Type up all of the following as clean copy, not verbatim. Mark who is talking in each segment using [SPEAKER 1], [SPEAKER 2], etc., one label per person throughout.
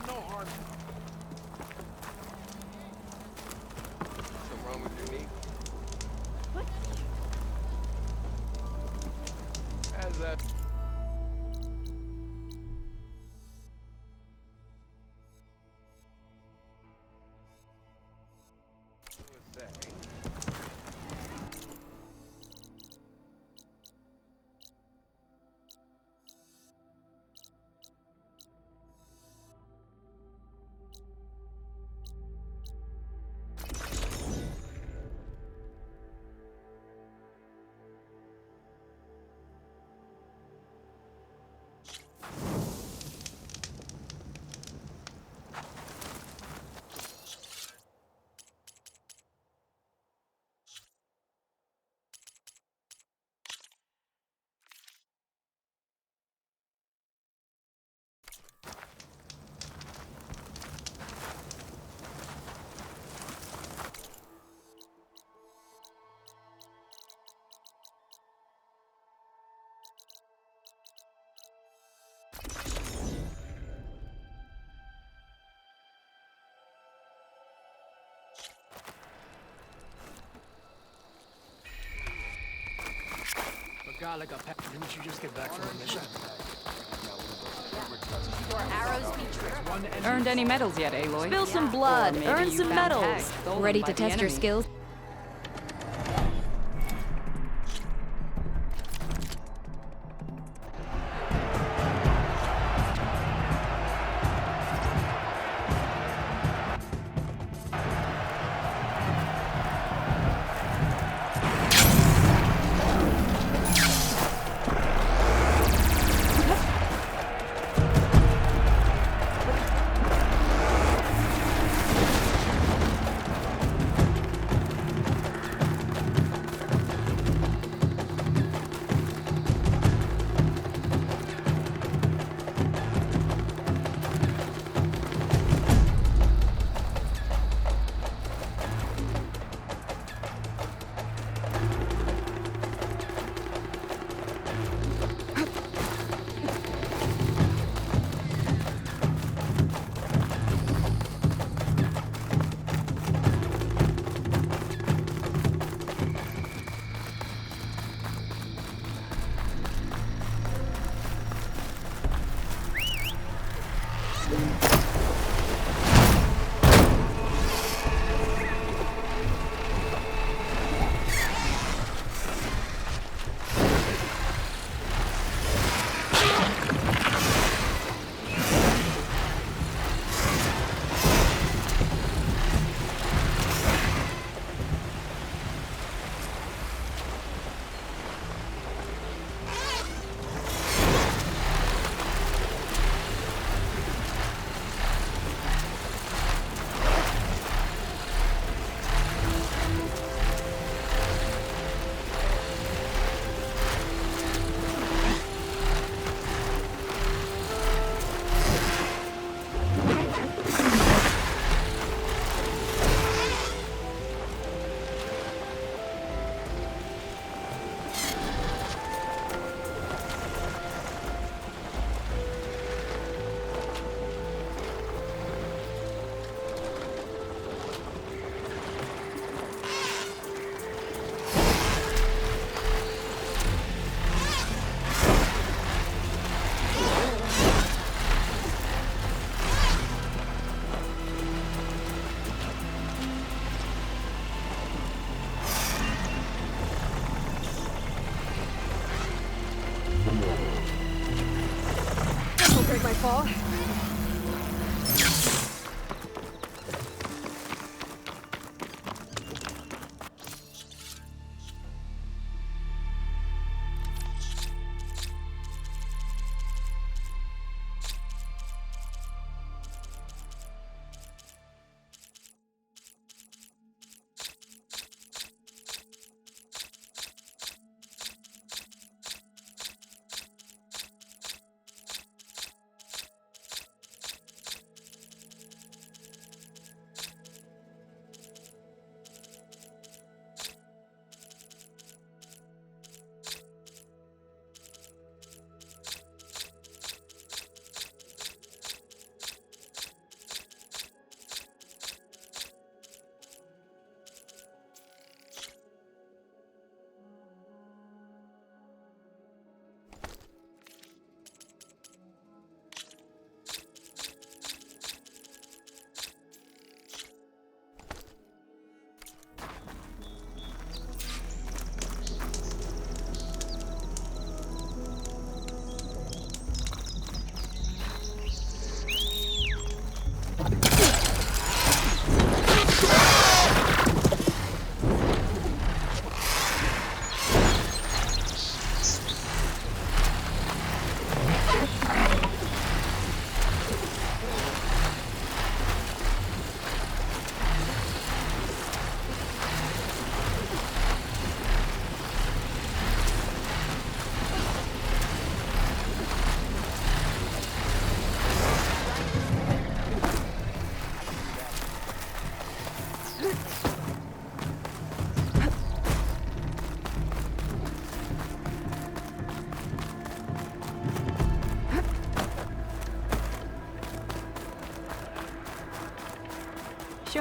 [SPEAKER 1] No harm. Something wrong with your knee?
[SPEAKER 2] What?
[SPEAKER 1] How's that?
[SPEAKER 3] Galaga, didn't you just get back from a mission?
[SPEAKER 2] Your arrows be true.
[SPEAKER 4] Earned any medals yet, Aloy?
[SPEAKER 2] Spill some blood,
[SPEAKER 4] Or maybe
[SPEAKER 2] earn
[SPEAKER 4] you
[SPEAKER 2] some
[SPEAKER 4] found
[SPEAKER 2] medals.
[SPEAKER 4] tags stolen
[SPEAKER 5] Ready
[SPEAKER 4] by
[SPEAKER 5] to
[SPEAKER 4] the
[SPEAKER 5] test your
[SPEAKER 4] enemy.
[SPEAKER 5] skills?
[SPEAKER 2] Break my fall.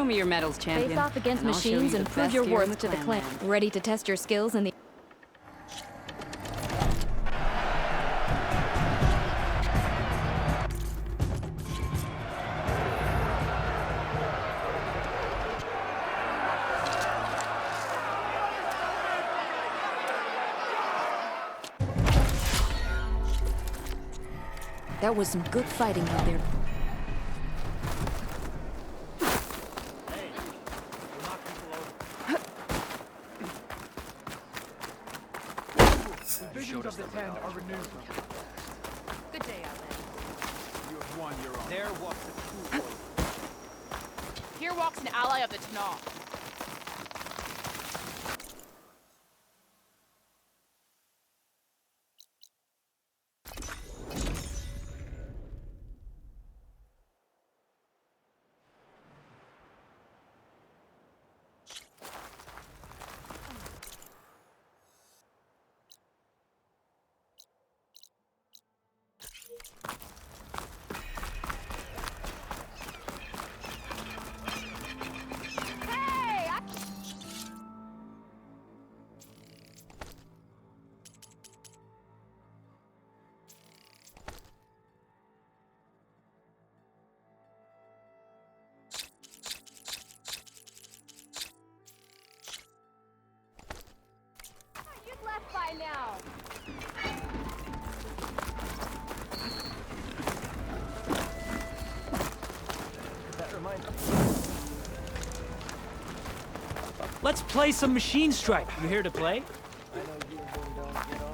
[SPEAKER 2] Show me your medals, champion.
[SPEAKER 4] Face off against
[SPEAKER 2] and I'll show you
[SPEAKER 4] machines
[SPEAKER 2] the
[SPEAKER 4] and prove
[SPEAKER 2] best
[SPEAKER 4] your
[SPEAKER 2] gear in
[SPEAKER 4] worth to the clan.
[SPEAKER 2] clan.
[SPEAKER 4] Ready to test your skills in the... That was some good fighting out there.
[SPEAKER 3] Visions of the Ten are renewed.
[SPEAKER 2] Good day, Outland.
[SPEAKER 3] You have won your own.
[SPEAKER 5] There walks the true warrior.
[SPEAKER 6] Here walks an ally of the Tanakh.
[SPEAKER 4] You've left by now.
[SPEAKER 5] That reminds me.
[SPEAKER 7] Let's play some Machine Strike. You here to play?
[SPEAKER 5] I know you and him don't get on.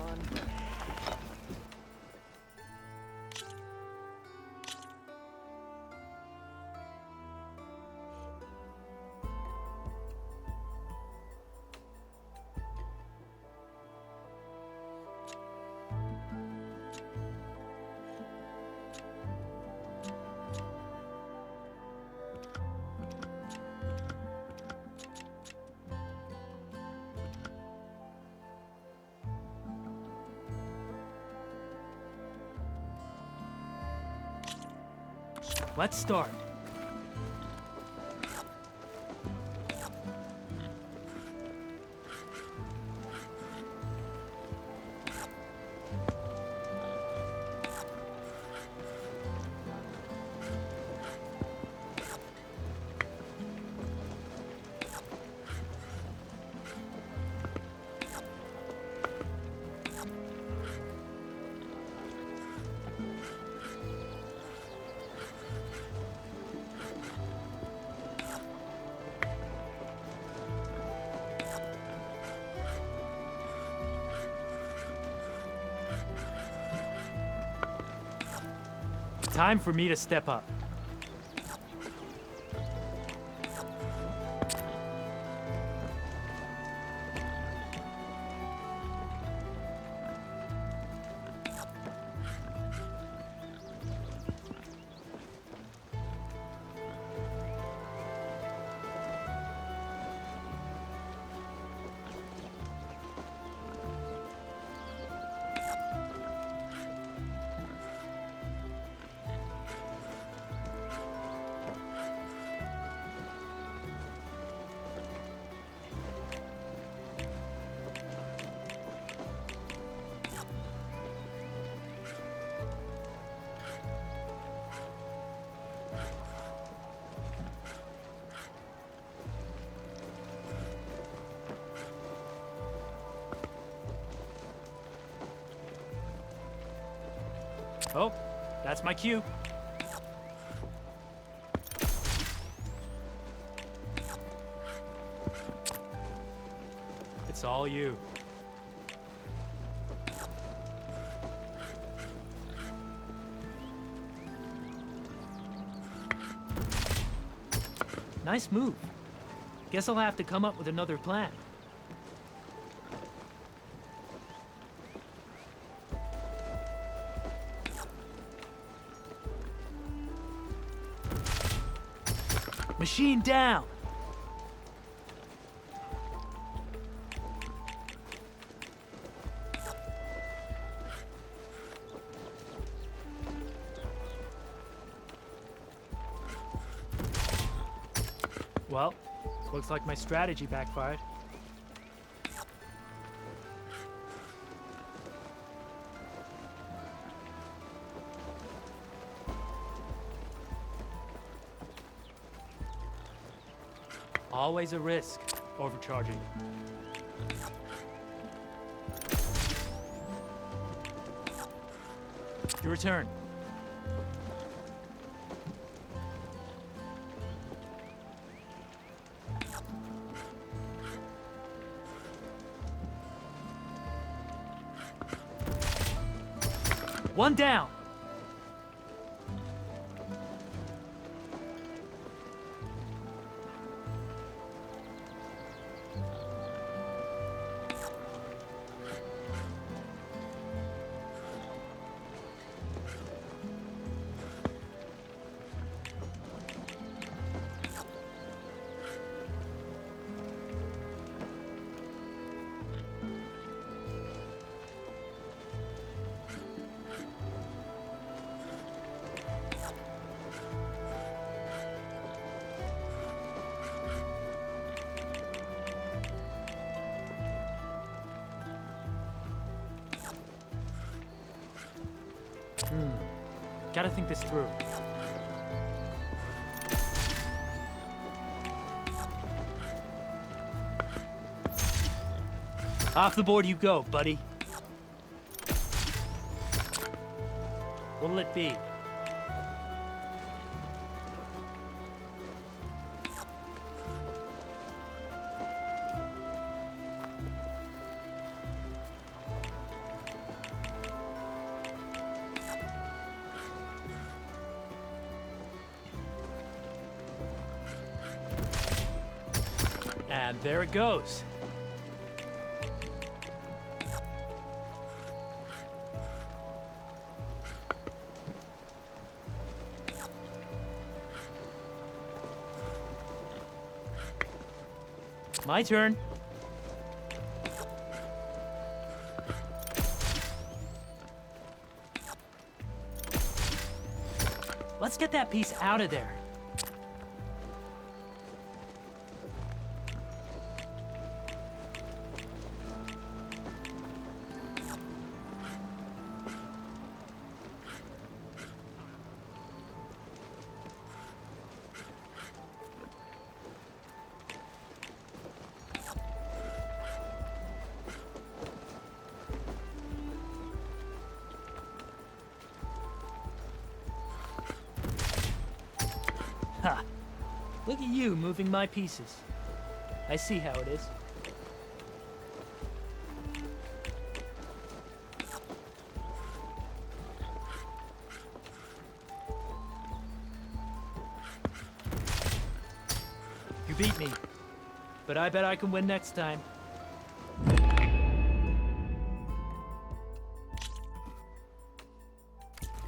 [SPEAKER 7] Let's start. Time for me to step up. Oh, that's my cue. It's all you. Nice move. Guess I'll have to come up with another plan. Machine down! Well, looks like my strategy backfired. Always a risk, overcharging. Your return. One down. Gotta think this through. Off the board you go, buddy. What'll it be? And there it goes. My turn. Let's get that piece out of there. Ha! Look at you moving my pieces. I see how it is. You beat me, but I bet I can win next time.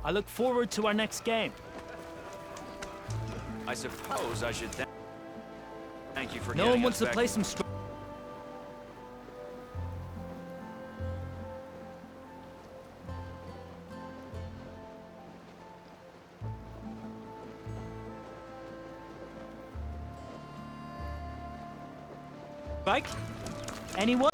[SPEAKER 7] I look forward to our next game.
[SPEAKER 8] I suppose I should thank you for
[SPEAKER 7] No
[SPEAKER 8] getting
[SPEAKER 7] one wants
[SPEAKER 8] us
[SPEAKER 7] to
[SPEAKER 8] back.
[SPEAKER 7] play some Spike? Anyone?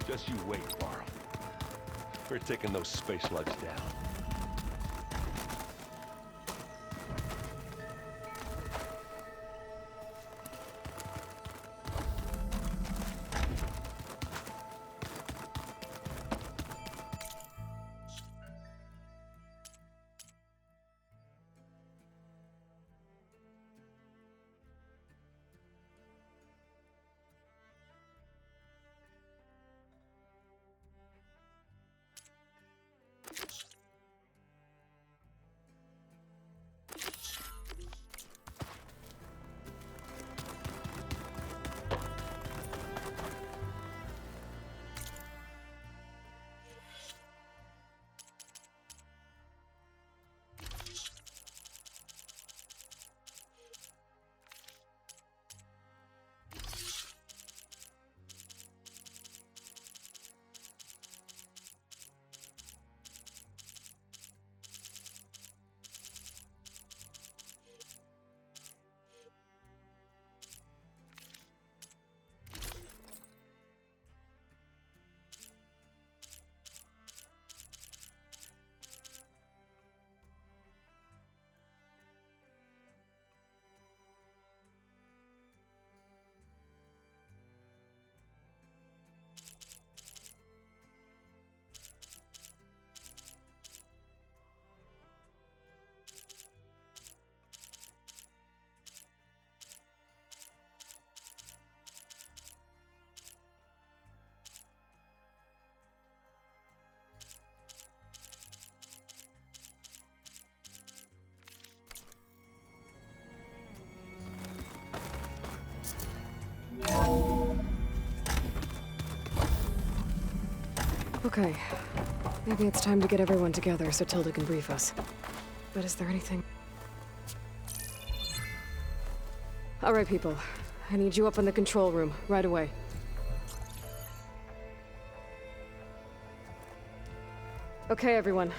[SPEAKER 9] Just you wait, Varl. We're taking those space slugs down.
[SPEAKER 10] Okay. Maybe it's time to get everyone together so Tilda can brief us. But is there anything... All right, people. I need you up in the control room, right away. Okay, everyone.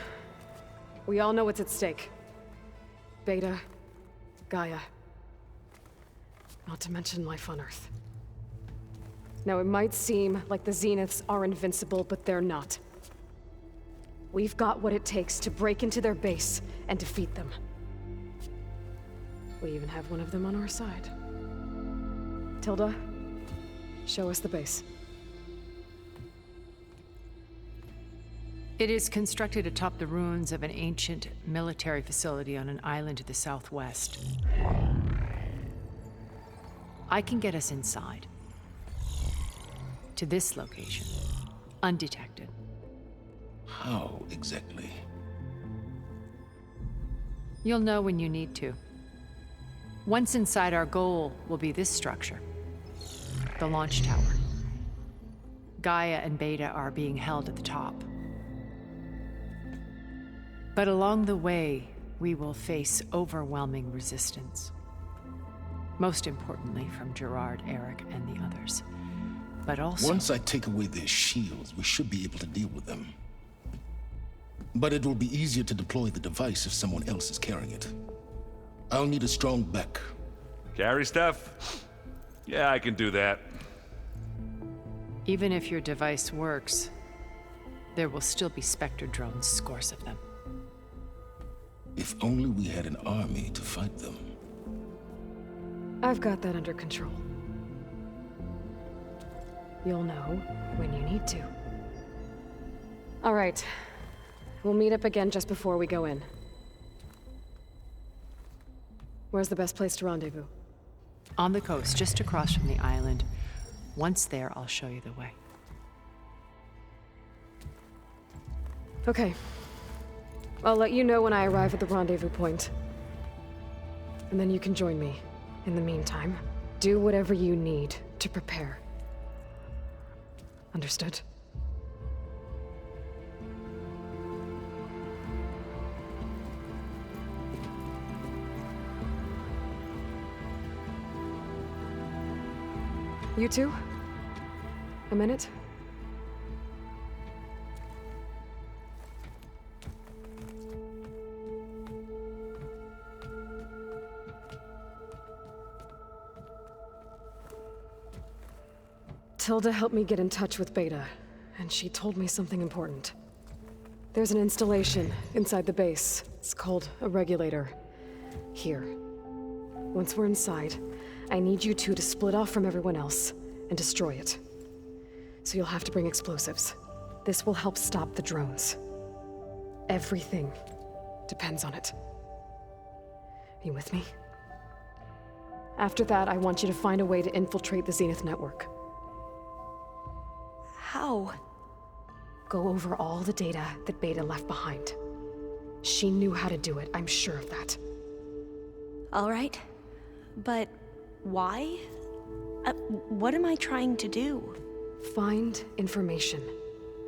[SPEAKER 10] We all know what's at stake. Beta, Gaia. Not to mention life on Earth. Now, it might seem like the Zeniths are invincible, but they're not. We've got what it takes to break into their base and defeat them. We even have one of them on our side. Tilda, show us the base.
[SPEAKER 11] It is constructed atop the ruins of an ancient military facility on an island to the southwest. I can get us inside. To this location, undetected.
[SPEAKER 12] How exactly?
[SPEAKER 11] You'll know when you need to. Once inside, our goal will be this structure. The launch tower. Gaia and Beta are being held at the top. But along the way, we will face overwhelming resistance. Most importantly, from Gerard, Eric, and the others. But also...
[SPEAKER 12] Once I take away their shields, we should be able to deal with them. But it will be easier to deploy the device if someone else is carrying it. I'll need a strong back.
[SPEAKER 9] Carry stuff? Yeah, I can do that.
[SPEAKER 11] Even if your device works, there will still be Spectre drones, scores of them.
[SPEAKER 12] If only we had an army to fight them.
[SPEAKER 10] I've got that under control. You'll know when you need to. All right. We'll meet up again just before we go in. Where's the best place to rendezvous?
[SPEAKER 11] On the coast, just across from the island. Once there, I'll show you the way.
[SPEAKER 10] Okay. I'll let you know when I arrive at the rendezvous point. And then you can join me. In the meantime, do whatever you need to prepare. Understood? You two? A minute? Tilda helped me get in touch with Beta, and she told me something important. There's an installation inside the base. It's called a regulator. Here. Once we're inside, I need you two to split off from everyone else and destroy it. So you'll have to bring explosives. This will help stop the drones. Everything depends on it. Are you with me? After that, I want you to find a way to infiltrate the Zenith network.
[SPEAKER 4] How?
[SPEAKER 10] Go over all the data that Beta left behind. She knew how to do it, I'm sure of that.
[SPEAKER 4] All right. But why? What am I trying to do?
[SPEAKER 10] Find information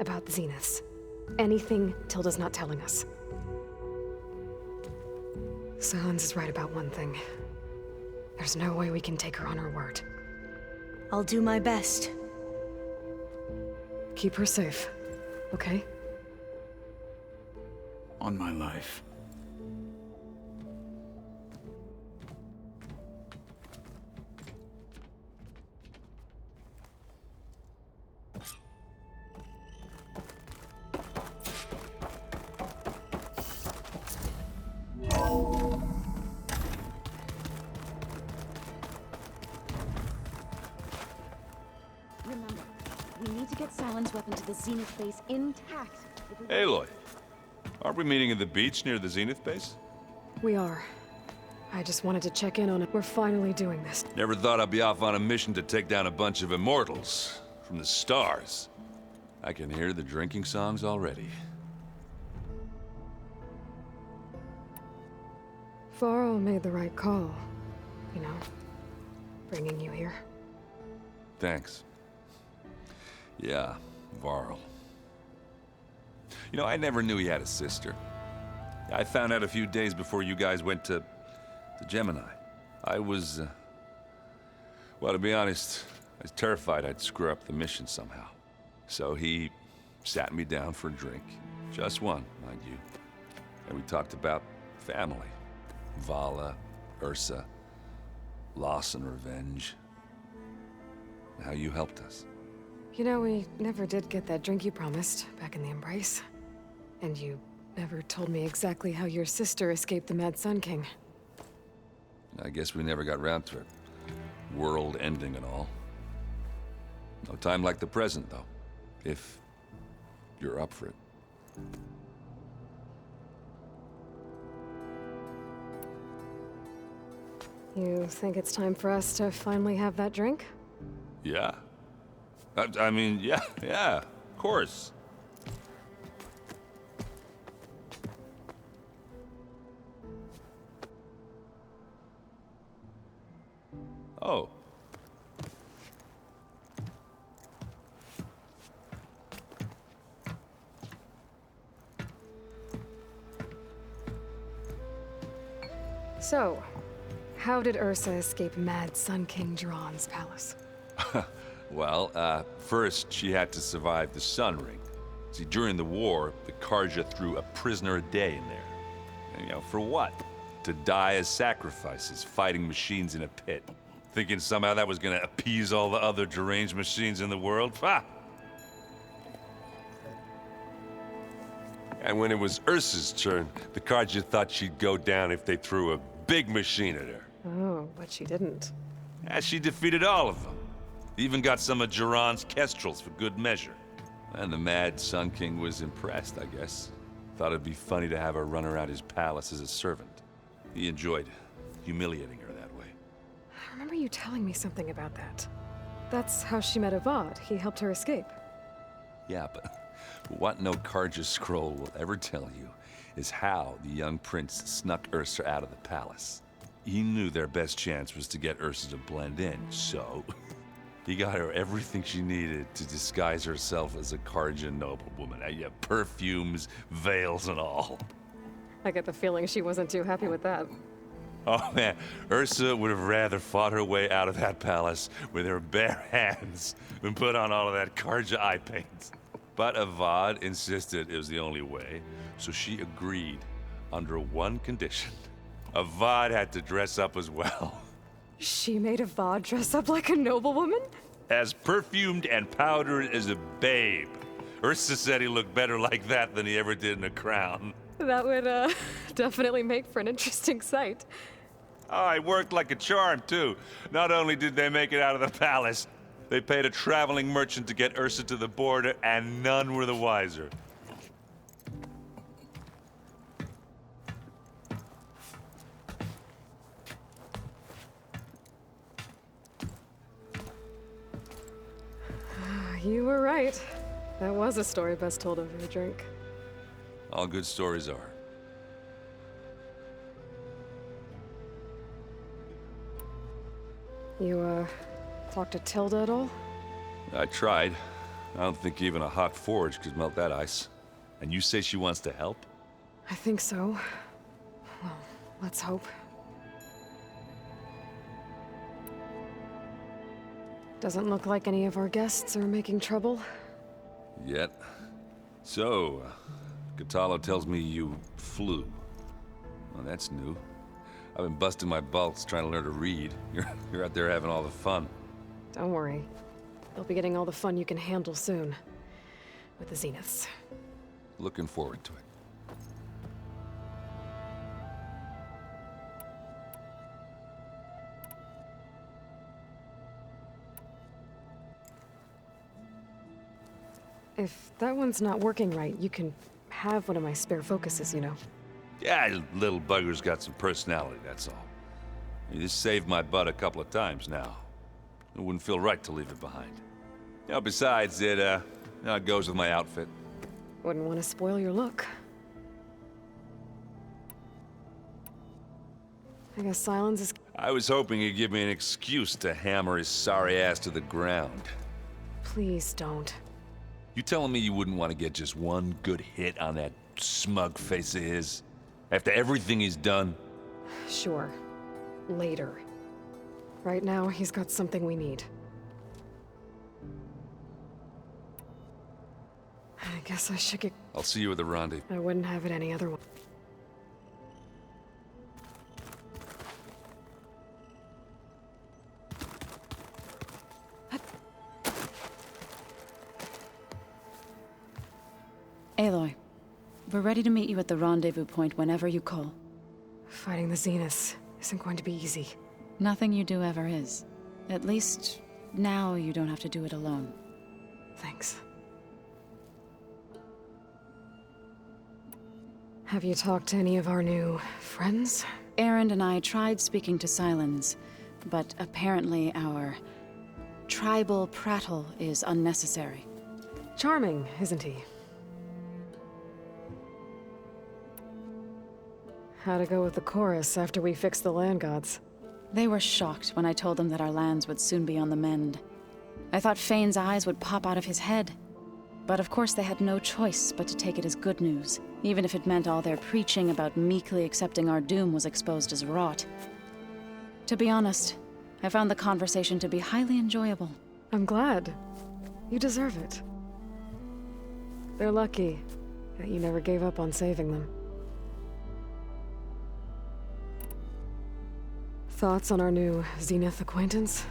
[SPEAKER 10] about the Zeniths. Anything Tilda's not telling us. Silence is right about one thing. There's no way we can take her on her word.
[SPEAKER 4] I'll do my best.
[SPEAKER 10] Keep her safe, okay?
[SPEAKER 8] On my life.
[SPEAKER 4] Remember, we need to get Silent's weapon to the Zenith base intact.
[SPEAKER 9] Aloy, aren't we meeting at the beach near the Zenith base?
[SPEAKER 10] We are. I just wanted to check in on it. We're finally doing this.
[SPEAKER 9] Never thought I'd be off on a mission to take down a bunch of immortals from the stars. I can hear the drinking songs already.
[SPEAKER 10] Varl made the right call. You know, bringing you here.
[SPEAKER 9] Thanks. Yeah, Varl. You know, I never knew he had a sister. I found out a few days before you guys went to Gemini. I was, well, to be honest, I was terrified I'd screw up the mission somehow. So he sat me down for a drink. Just one, mind you. And we talked about family. Vala, Ursa, loss and revenge. And how you helped us.
[SPEAKER 10] You know, we never did get that drink you promised back in the Embrace. And you never told me exactly how your sister escaped the Mad Sun King.
[SPEAKER 9] I guess we never got round to it. World ending and all. No time like the present, though. If you're up for it.
[SPEAKER 10] You think it's time for us to finally have that drink?
[SPEAKER 9] Yeah. I mean, yeah, of course. Oh.
[SPEAKER 10] So, how did Ursa escape Mad Sun King Jiran's palace?
[SPEAKER 9] Well, first she had to survive the Sun Ring. See, during the war, the Carja threw a prisoner a day in there. And, you know, for what? To die as sacrifices, fighting machines in a pit. Thinking somehow that was gonna appease all the other deranged machines in the world? Ha! And when it was Ursa's turn, the Carja thought she'd go down if they threw a big machine at her.
[SPEAKER 10] Oh, but she didn't.
[SPEAKER 9] And she defeated all of them. Even got some of Jiran's kestrels for good measure. And the Mad Sun King was impressed, I guess. Thought it'd be funny to have her run around his palace as a servant. He enjoyed humiliating her that way.
[SPEAKER 10] I remember you telling me something about that. That's how she met Avad. He helped her escape.
[SPEAKER 9] Yeah, but what no Carja scroll will ever tell you is how the young prince snuck Ursa out of the palace. He knew their best chance was to get Ursa to blend in, so he got her everything she needed to disguise herself as a Carja noblewoman. Yeah, perfumes, veils, and all.
[SPEAKER 10] I get the feeling she wasn't too happy with that.
[SPEAKER 9] Oh man, Ursa would have rather fought her way out of that palace with her bare hands than put on all of that Carja eye paint. But Avad insisted it was the only way, so she agreed under one condition. Avad had to dress up as well.
[SPEAKER 10] She made Avad dress up like a noblewoman?
[SPEAKER 9] As perfumed and powdered as a babe. Ursa said he looked better like that than he ever did in a crown.
[SPEAKER 10] That would, definitely make for an interesting sight.
[SPEAKER 9] Oh, it worked like a charm, too. Not only did they make it out of the palace, they paid a traveling merchant to get Ursa to the border, and none were the wiser.
[SPEAKER 10] You were right. That was a story best told over a drink.
[SPEAKER 9] All good stories are.
[SPEAKER 10] You, talked to Tilda at all?
[SPEAKER 9] I tried. I don't think even a hot forge could melt that ice. And you say she wants to help?
[SPEAKER 10] I think so. Well, let's hope. Doesn't look like any of our guests are making trouble.
[SPEAKER 9] Yet. So, Kotallo tells me you flew. Well, that's new. I've been busting my balls trying to learn to read. You're out there having all the fun.
[SPEAKER 10] Don't worry. You'll be getting all the fun you can handle soon. With the Zeniths.
[SPEAKER 9] Looking forward to it.
[SPEAKER 10] If that one's not working right, you can have one of my spare focuses, you know.
[SPEAKER 9] Yeah, little bugger's got some personality, that's all. You just saved my butt a couple of times now. It wouldn't feel right to leave it behind. You know, besides, it goes with my outfit.
[SPEAKER 10] Wouldn't want to spoil your look. I guess Silence is...
[SPEAKER 9] I was hoping he'd give me an excuse to hammer his sorry ass to the ground.
[SPEAKER 10] Please don't.
[SPEAKER 9] You telling me you wouldn't want to get just one good hit on that smug face of his? After everything he's done?
[SPEAKER 10] Sure. Later. Right now, he's got something we need. I guess I should get...
[SPEAKER 9] I'll see you at the rendezvous.
[SPEAKER 10] I wouldn't have it any other way.
[SPEAKER 4] Aloy, we're ready to meet you at the rendezvous point whenever you call.
[SPEAKER 10] Fighting the Zeniths isn't going to be easy.
[SPEAKER 4] Nothing you do ever is. At least, now you don't have to do it alone.
[SPEAKER 10] Thanks. Have you talked to any of our new friends?
[SPEAKER 4] Erend and I tried speaking to Sylens, but apparently our tribal prattle is unnecessary.
[SPEAKER 10] Charming, isn't he? How'd it go with the chorus after we fixed the land gods?
[SPEAKER 4] They were shocked when I told them that our lands would soon be on the mend. I thought Fane's eyes would pop out of his head. But of course they had no choice but to take it as good news, even if it meant all their preaching about meekly accepting our doom was exposed as rot. To be honest, I found the conversation to be highly enjoyable.
[SPEAKER 10] I'm glad. You deserve it. They're lucky that you never gave up on saving them. Thoughts on our new Zenith acquaintance?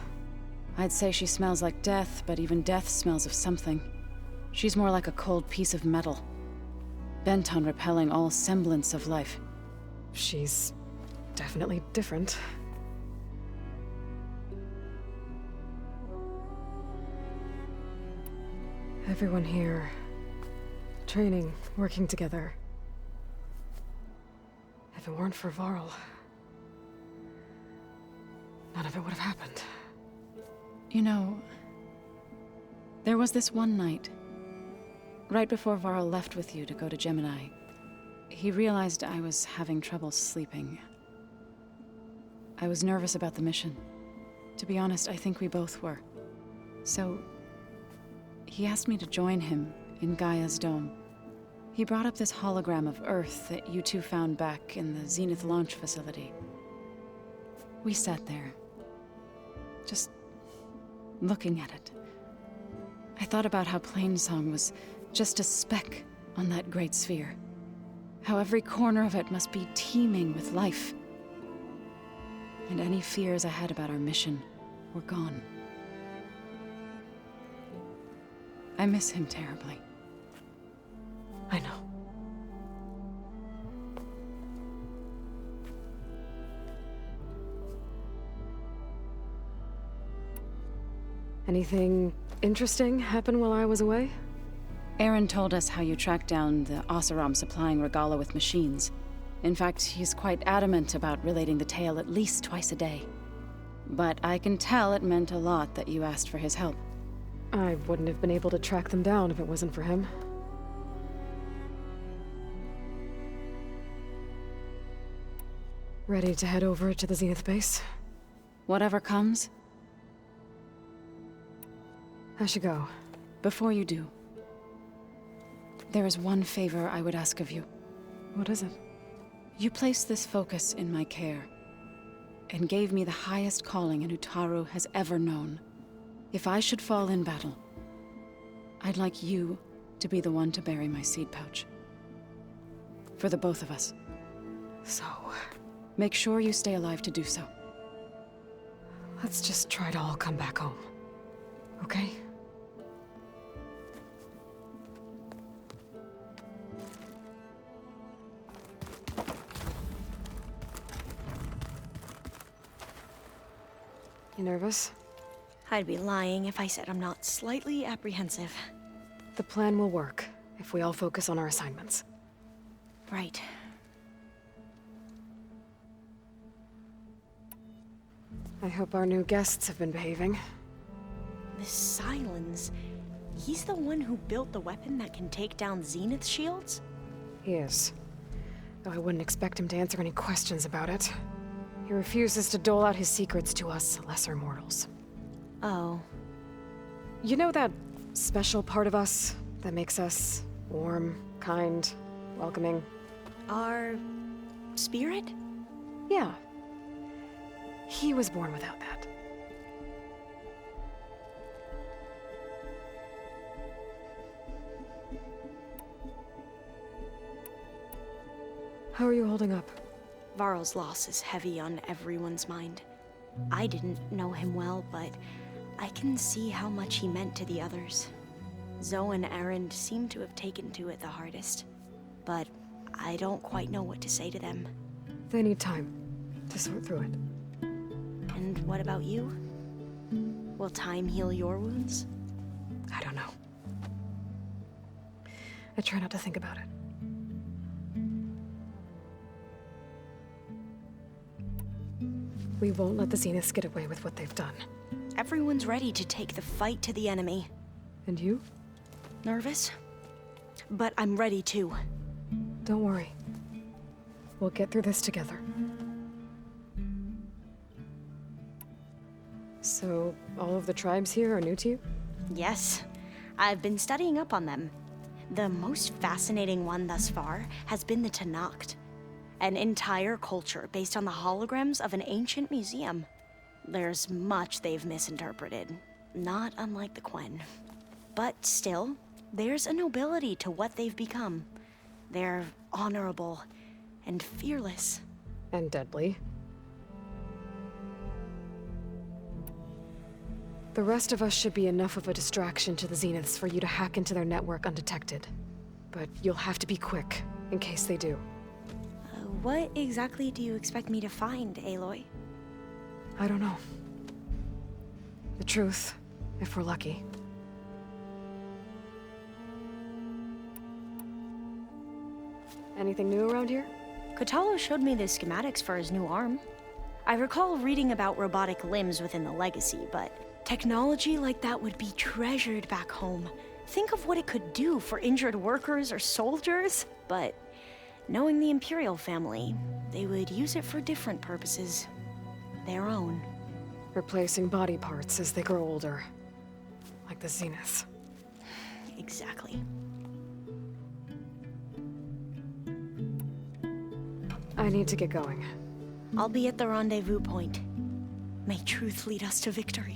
[SPEAKER 4] I'd say she smells like death, but even death smells of something. She's more like a cold piece of metal, bent on repelling all semblance of life.
[SPEAKER 10] She's definitely different. Everyone here, training, working together. If it weren't for Varl, none of it would have happened.
[SPEAKER 4] You know, there was this one night, right before Varl left with you to go to Gemini. He realized I was having trouble sleeping. I was nervous about the mission. To be honest, I think we both were. So, he asked me to join him in Gaia's dome. He brought up this hologram of Earth that you two found back in the Zenith launch facility. We sat there, just looking at it. I thought about how Plainsong was just a speck on that great sphere. How every corner of it must be teeming with life. And any fears I had about our mission were gone. I miss him terribly.
[SPEAKER 10] I know. Anything interesting happen while I was away?
[SPEAKER 4] Erend told us how you tracked down the Oseram supplying Regalla with machines. In fact, he's quite adamant about relating the tale at least twice a day. But I can tell it meant a lot that you asked for his help.
[SPEAKER 10] I wouldn't have been able to track them down if it wasn't for him. Ready to head over to the Zenith base?
[SPEAKER 4] Whatever comes.
[SPEAKER 10] I should go.
[SPEAKER 4] Before you do, there is one favor I would ask of you.
[SPEAKER 10] What is it?
[SPEAKER 4] You placed this focus in my care, and gave me the highest calling an Utaru has ever known. If I should fall in battle, I'd like you to be the one to bury my seed pouch. For the both of us.
[SPEAKER 10] So...
[SPEAKER 4] make sure you stay alive to do so.
[SPEAKER 10] let's just try to all come back home. Okay? You nervous?
[SPEAKER 13] I'd be lying if I said I'm not slightly apprehensive.
[SPEAKER 10] The plan will work, if we all focus on our assignments.
[SPEAKER 13] Right.
[SPEAKER 10] I hope our new guests have been behaving.
[SPEAKER 13] This Sylens, he's the one who built the weapon that can take down Zenith shields?
[SPEAKER 10] He is. Though I wouldn't expect him to answer any questions about it. He refuses to dole out his secrets to us lesser mortals.
[SPEAKER 13] Oh.
[SPEAKER 10] You know that special part of us that makes us warm, kind, welcoming.
[SPEAKER 13] Our spirit?
[SPEAKER 10] Yeah. He was born without that. How are you holding up?
[SPEAKER 13] Varl's loss is heavy on everyone's mind. I didn't know him well, but I can see how much he meant to the others. Zoe and Erend seem to have taken to it the hardest, but I don't quite know what to say to them.
[SPEAKER 10] They need time to sort through it.
[SPEAKER 13] And what about you? Will time heal your wounds?
[SPEAKER 10] I don't know. I try not to think about it. We won't let the Zeniths get away with what they've done.
[SPEAKER 13] Everyone's ready to take the fight to the enemy.
[SPEAKER 10] And you?
[SPEAKER 13] Nervous? But I'm ready too.
[SPEAKER 10] Don't worry. We'll get through this together. So, all of the tribes here are new to you?
[SPEAKER 13] Yes. I've been studying up on them. The most fascinating one thus far has been the Tenakth. An entire culture based on the holograms of an ancient museum. There's much they've misinterpreted, not unlike the Quen. But still, there's a nobility to what they've become. They're honorable and fearless.
[SPEAKER 10] And deadly. The rest of us should be enough of a distraction to the Zeniths for you to hack into their network undetected. But you'll have to be quick, in case they do.
[SPEAKER 13] What exactly do you expect me to find, Aloy?
[SPEAKER 10] I don't know. The truth, if we're lucky. Anything new around here?
[SPEAKER 13] Kotallo showed me the schematics for his new arm. I recall reading about robotic limbs within the Legacy, but technology like that would be treasured back home. Think of what it could do for injured workers or soldiers. But knowing the Imperial family, they would use it for different purposes. Their own.
[SPEAKER 10] Replacing body parts as they grow older. Like the Zeniths.
[SPEAKER 13] Exactly.
[SPEAKER 10] I need to get going.
[SPEAKER 13] I'll be at the rendezvous point. May truth lead us to victory.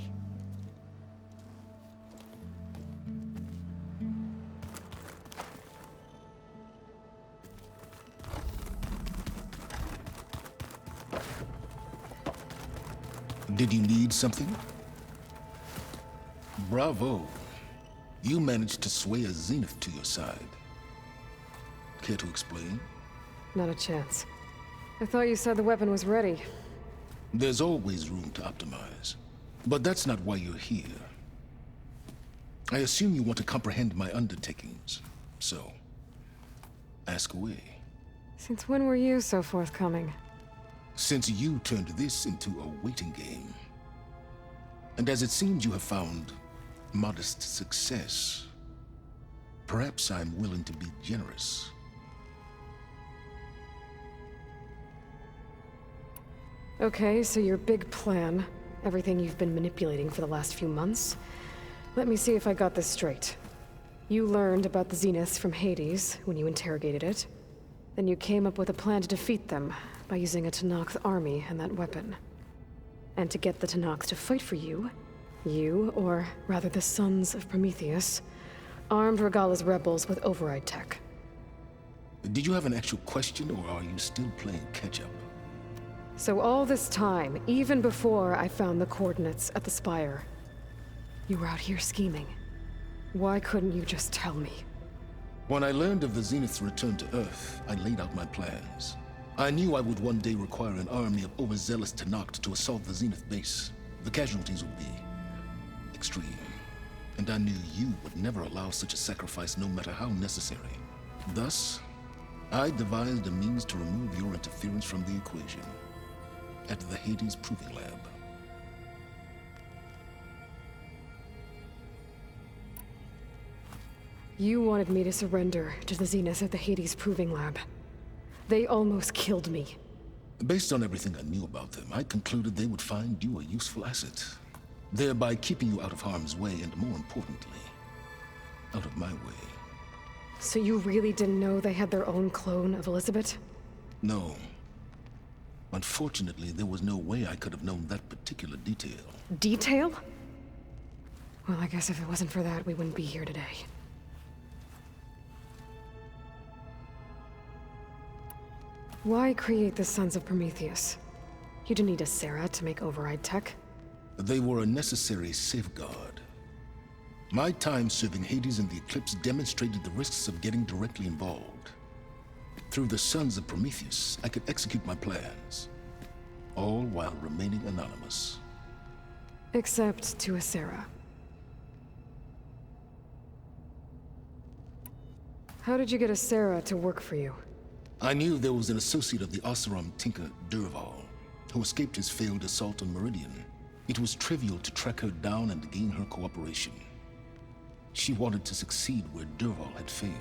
[SPEAKER 12] Did you need something? Bravo. You managed to sway a Zenith to your side. Care to explain?
[SPEAKER 10] Not a chance. I thought you said the weapon was ready.
[SPEAKER 12] There's always room to optimize. But that's not why you're here. I assume you want to comprehend my undertakings. So, ask away.
[SPEAKER 10] Since when were you so forthcoming?
[SPEAKER 12] Since you turned this into a waiting game. And as it seems you have found modest success, perhaps I'm willing to be generous.
[SPEAKER 10] Okay, so your big plan, everything you've been manipulating for the last few months. Let me see if I got this straight. You learned about the Zeniths from Hades when you interrogated it. Then you came up with a plan to defeat them by using a Tenakth army and that weapon. And to get the Tenakth to fight for you, or rather the Sons of Prometheus, armed Regalla's rebels with override tech.
[SPEAKER 12] Did you have an actual question, or are you still playing catch-up?
[SPEAKER 10] So all this time, even before I found the coordinates at the Spire, you were out here scheming. Why couldn't you just tell me?
[SPEAKER 12] When I learned of the Zenith's return to Earth, I laid out my plans. I knew I would one day require an army of overzealous Tenakth to assault the Zenith base. The casualties would be extreme. And I knew you would never allow such a sacrifice, no matter how necessary. Thus, I devised a means to remove your interference from the equation. At the Hades Proving Lab.
[SPEAKER 10] You wanted me to surrender to the Zeniths at the Hades Proving Lab. They almost killed me.
[SPEAKER 12] Based on everything I knew about them, I concluded they would find you a useful asset, thereby keeping you out of harm's way and, more importantly, out of my way.
[SPEAKER 10] So you really didn't know they had their own clone of Elizabeth?
[SPEAKER 12] No. Unfortunately, there was no way I could have known that particular detail.
[SPEAKER 10] Detail? Well, I guess if it wasn't for that, we wouldn't be here today. Why create the Sons of Prometheus? You didn't need a Sarah to make override tech.
[SPEAKER 12] They were a necessary safeguard. My time serving Hades and the Eclipse demonstrated the risks of getting directly involved. Through the Sons of Prometheus, I could execute my plans, all while remaining anonymous.
[SPEAKER 10] Except to a Sarah. How did you get a Sarah to work for you?
[SPEAKER 12] I knew there was an associate of the Oseram tinker, Dervahl, who escaped his failed assault on Meridian. It was trivial to track her down and gain her cooperation. She wanted to succeed where Dervahl had failed.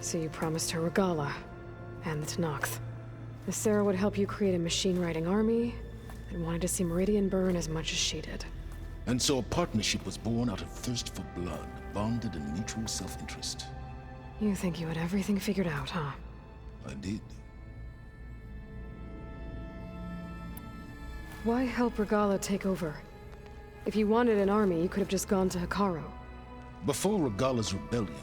[SPEAKER 10] So you promised her Regalla, and the Tenakth. The Sarah would help you create a machine-riding army that wanted to see Meridian burn as much as she did.
[SPEAKER 12] And so a partnership was born out of thirst for blood, bonded in mutual self-interest.
[SPEAKER 10] You think you had everything figured out, huh?
[SPEAKER 12] I did.
[SPEAKER 10] Why help Regalla take over? If you wanted an army, you could have just gone to Hekarro.
[SPEAKER 12] Before Regalla's rebellion,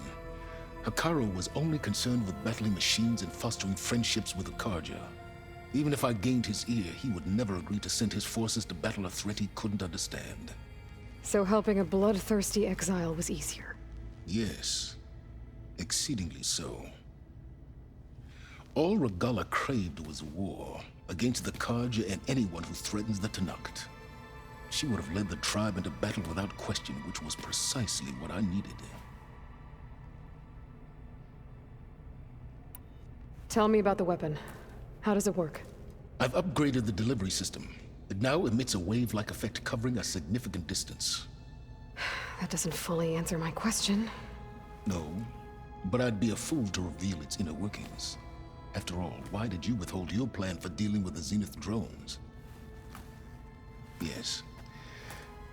[SPEAKER 12] Hekarro was only concerned with battling machines and fostering friendships with Akarja. Even if I gained his ear, he would never agree to send his forces to battle a threat he couldn't understand.
[SPEAKER 10] So helping a bloodthirsty exile was easier?
[SPEAKER 12] Yes. Exceedingly so. All Regalla craved was war, against the Karja and anyone who threatens the Tenakth. She would have led the tribe into battle without question, which was precisely what I needed.
[SPEAKER 10] Tell me about the weapon. How does it work?
[SPEAKER 12] I've upgraded the delivery system. It now emits a wave-like effect covering a significant distance.
[SPEAKER 10] That doesn't fully answer my question.
[SPEAKER 12] No, but I'd be a fool to reveal its inner workings. After all, why did you withhold your plan for dealing with the Zenith drones? Yes,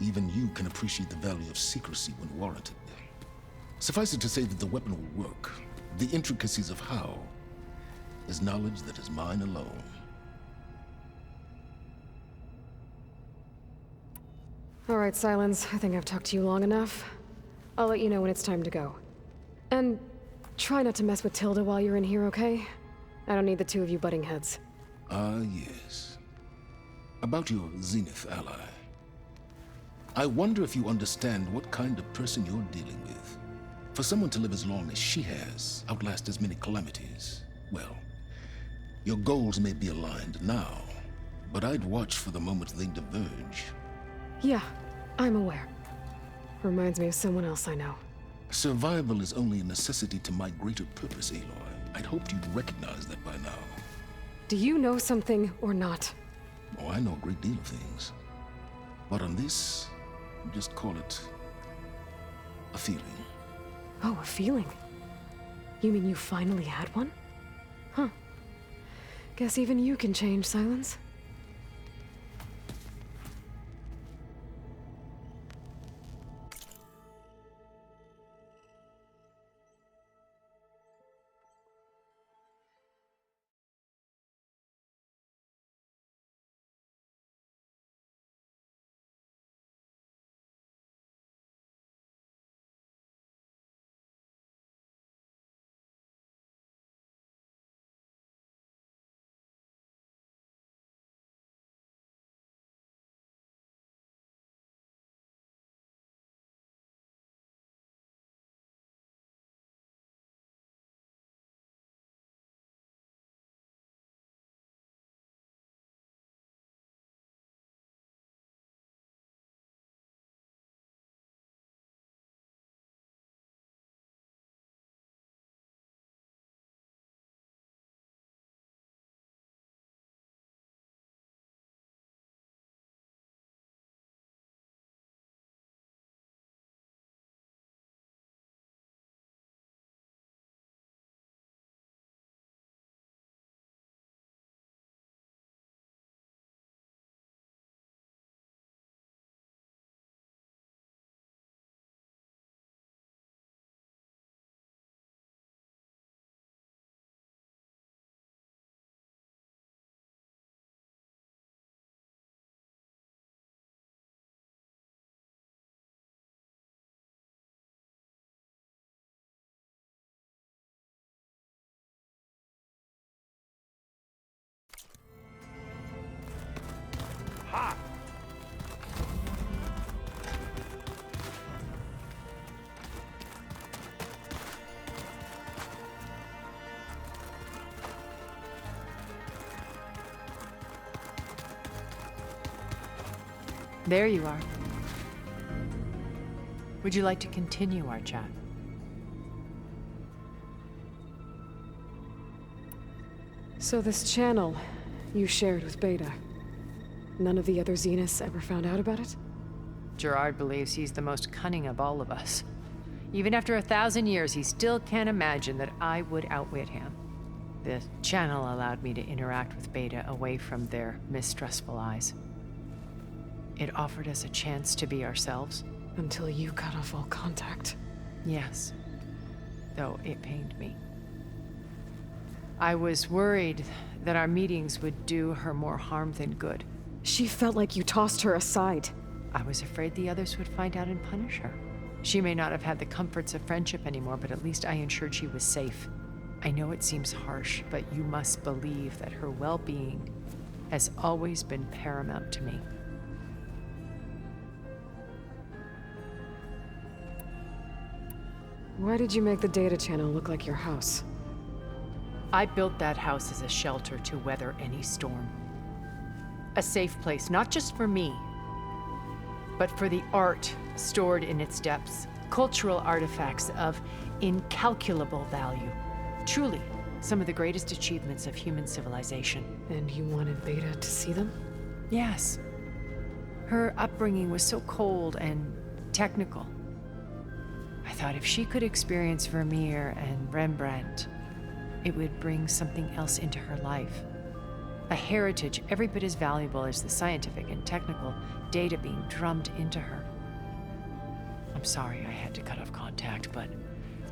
[SPEAKER 12] even you can appreciate the value of secrecy when warranted. Suffice it to say that the weapon will work. The intricacies of how is knowledge that is mine alone.
[SPEAKER 10] All right, Silence. I think I've talked to you long enough. I'll let you know when it's time to go. And try not to mess with Tilda while you're in here, okay? I don't need the two of you butting heads.
[SPEAKER 12] Ah, yes. About your Zenith ally. I wonder if you understand what kind of person you're dealing with. For someone to live as long as she has, outlast as many calamities, well, your goals may be aligned now, but I'd watch for the moment they diverge.
[SPEAKER 10] Yeah, I'm aware. Reminds me of someone else I know.
[SPEAKER 12] Survival is only a necessity to my greater purpose, Aloy. I'd hoped you'd recognize that by now.
[SPEAKER 10] Do you know something or not?
[SPEAKER 12] Oh, I know a great deal of things. But on this, just call it a feeling.
[SPEAKER 10] Oh, a feeling? You mean you finally had one? Huh. Guess even you can change, Silence.
[SPEAKER 11] There you are. Would you like to continue our chat?
[SPEAKER 10] So this channel you shared with Beta, none of the other Zeniths ever found out about it?
[SPEAKER 11] Gerard believes he's the most cunning of all of us. Even after 1,000 years, he still can't imagine that I would outwit him. The channel allowed me to interact with Beta away from their mistrustful eyes. It offered us a chance to be ourselves.
[SPEAKER 10] Until you cut off all contact.
[SPEAKER 11] Yes, though it pained me. I was worried that our meetings would do her more harm than good.
[SPEAKER 10] She felt like you tossed her aside.
[SPEAKER 11] I was afraid the others would find out and punish her. She may not have had the comforts of friendship anymore, but at least I ensured she was safe. I know it seems harsh, but you must believe that her well-being has always been paramount to me.
[SPEAKER 10] Why did you make the data channel look like your house?
[SPEAKER 11] I built that house as a shelter to weather any storm. A safe place, not just for me, but for the art stored in its depths, cultural artifacts of incalculable value. Truly, some of the greatest achievements of human civilization.
[SPEAKER 10] And you wanted Beta to see them?
[SPEAKER 11] Yes. Her upbringing was so cold and technical. I thought if she could experience Vermeer and Rembrandt, it would bring something else into her life. A heritage every bit as valuable as the scientific and technical data being drummed into her. I'm sorry I had to cut off contact, but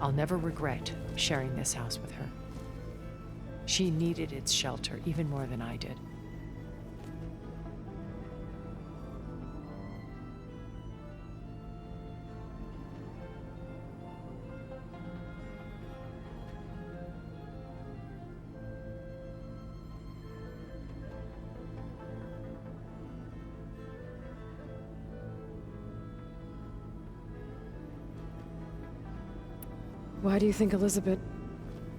[SPEAKER 11] I'll never regret sharing this house with her. She needed its shelter even more than I did.
[SPEAKER 10] Why do you think Elizabeth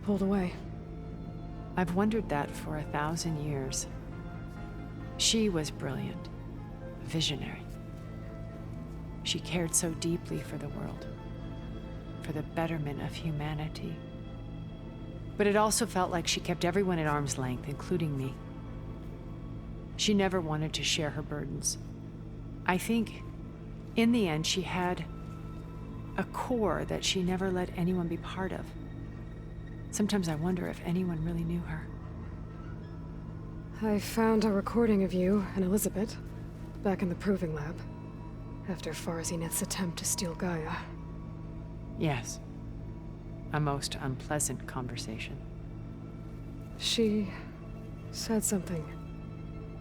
[SPEAKER 10] pulled away?
[SPEAKER 11] I've wondered that for 1,000 years. She was brilliant, visionary. She cared so deeply for the world, for the betterment of humanity. But it also felt like she kept everyone at arm's length, including me. She never wanted to share her burdens. I think, in the end, she had a core that she never let anyone be part of. Sometimes I wonder if anyone really knew her.
[SPEAKER 10] I found a recording of you and Elizabeth back in the Proving Lab after Far Zenith's attempt to steal Gaia.
[SPEAKER 11] Yes. A most unpleasant conversation.
[SPEAKER 10] She said something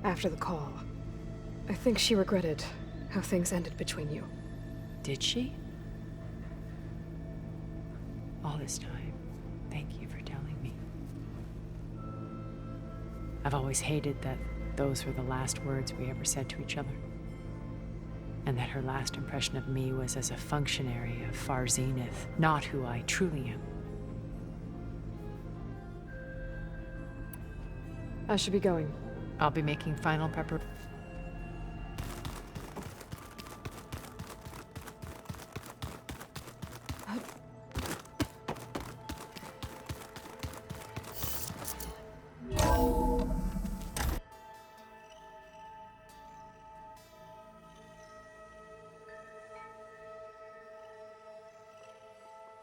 [SPEAKER 10] after the call. I think she regretted how things ended between you.
[SPEAKER 11] Did she? All this time, thank you for telling me. I've always hated that those were the last words we ever said to each other. And that her last impression of me was as a functionary of Far Zenith, not who I truly am.
[SPEAKER 10] I should be going.
[SPEAKER 11] I'll be making final preparations.